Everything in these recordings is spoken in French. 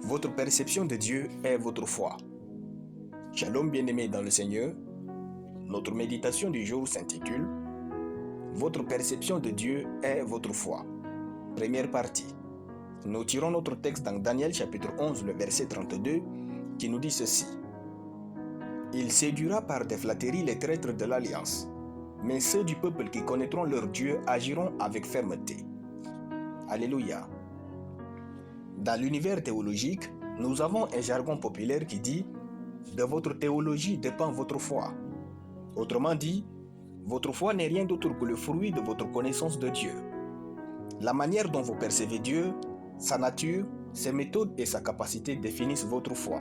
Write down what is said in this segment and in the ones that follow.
Votre perception de Dieu est votre foi. Shalom bien-aimés dans le Seigneur. Notre méditation du jour s'intitule « Votre perception de Dieu est votre foi ». Première partie. Nous tirons notre texte dans Daniel chapitre 11, le verset 32, qui nous dit ceci. « Il séduira par des flatteries les traîtres de l'alliance, mais ceux du peuple qui connaîtront leur Dieu agiront avec fermeté. » Alléluia. Dans l'univers théologique, nous avons un jargon populaire qui dit « De votre théologie dépend votre foi ». Autrement dit, votre foi n'est rien d'autre que le fruit de votre connaissance de Dieu. La manière dont vous percevez Dieu, sa nature, ses méthodes et sa capacité définissent votre foi.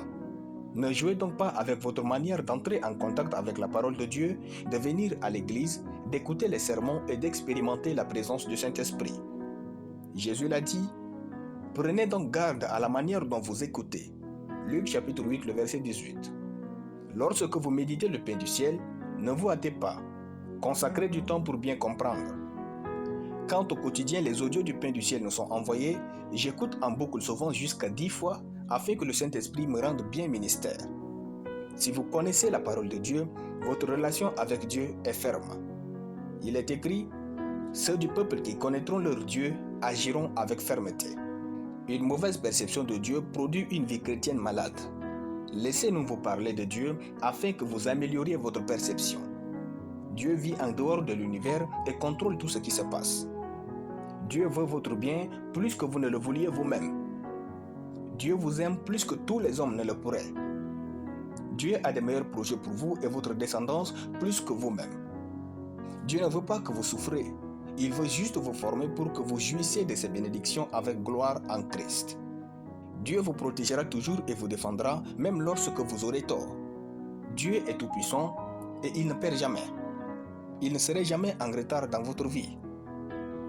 Ne jouez donc pas avec votre manière d'entrer en contact avec la parole de Dieu, de venir à l'église, d'écouter les sermons et d'expérimenter la présence du Saint-Esprit. Jésus l'a dit, « Prenez donc garde à la manière dont vous écoutez. » Luc chapitre 8, le verset 18. Lorsque vous méditez le pain du ciel, ne vous hâtez pas. Consacrez du temps pour bien comprendre. Quand au quotidien les audios du pain du ciel nous sont envoyés, j'écoute en boucle souvent jusqu'à 10 fois afin que le Saint-Esprit me rende bien ministère. Si vous connaissez la parole de Dieu, votre relation avec Dieu est ferme. Il est écrit, « Ceux du peuple qui connaîtront leur Dieu agiront avec fermeté. » Une mauvaise perception de Dieu produit une vie chrétienne malade. Laissez-nous vous parler de Dieu afin que vous amélioriez votre perception. Dieu vit en dehors de l'univers et contrôle tout ce qui se passe. Dieu veut votre bien plus que vous ne le vouliez vous-même. Dieu vous aime plus que tous les hommes ne le pourraient. Dieu a de meilleurs projets pour vous et votre descendance plus que vous-même. Dieu ne veut pas que vous souffrez. Il veut juste vous former pour que vous jouissiez de ses bénédictions avec gloire en Christ. Dieu vous protégera toujours et vous défendra, même lorsque vous aurez tort. Dieu est tout-puissant et il ne perd jamais. Il ne serait jamais en retard dans votre vie.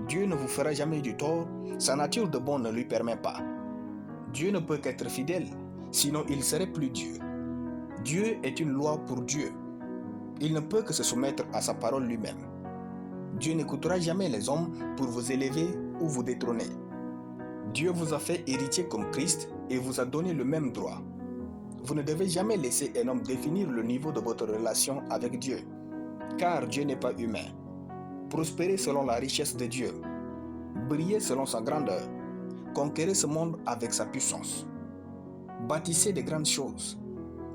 Dieu ne vous fera jamais du tort, sa nature de bon ne lui permet pas. Dieu ne peut qu'être fidèle, sinon il serait plus Dieu. Dieu est une loi pour Dieu. Il ne peut que se soumettre à sa parole lui-même. Dieu n'écoutera jamais les hommes pour vous élever ou vous détrôner. Dieu vous a fait héritier comme Christ et vous a donné le même droit. Vous ne devez jamais laisser un homme définir le niveau de votre relation avec Dieu, car Dieu n'est pas humain. Prospérez selon la richesse de Dieu. Brillez selon sa grandeur. Conquérez ce monde avec sa puissance. Bâtissez de grandes choses.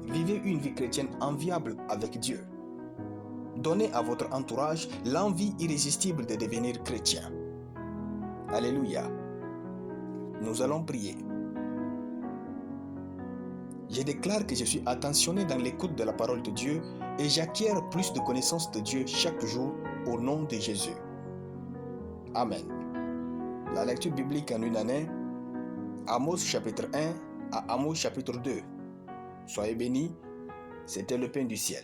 Vivez une vie chrétienne enviable avec Dieu. Donnez à votre entourage l'envie irrésistible de devenir chrétien. Alléluia. Nous allons prier. Je déclare que je suis attentionné dans l'écoute de la parole de Dieu et j'acquiers plus de connaissances de Dieu chaque jour au nom de Jésus. Amen. La lecture biblique en une année, Amos chapitre 1 à Amos chapitre 2. Soyez bénis, c'était le pain du ciel.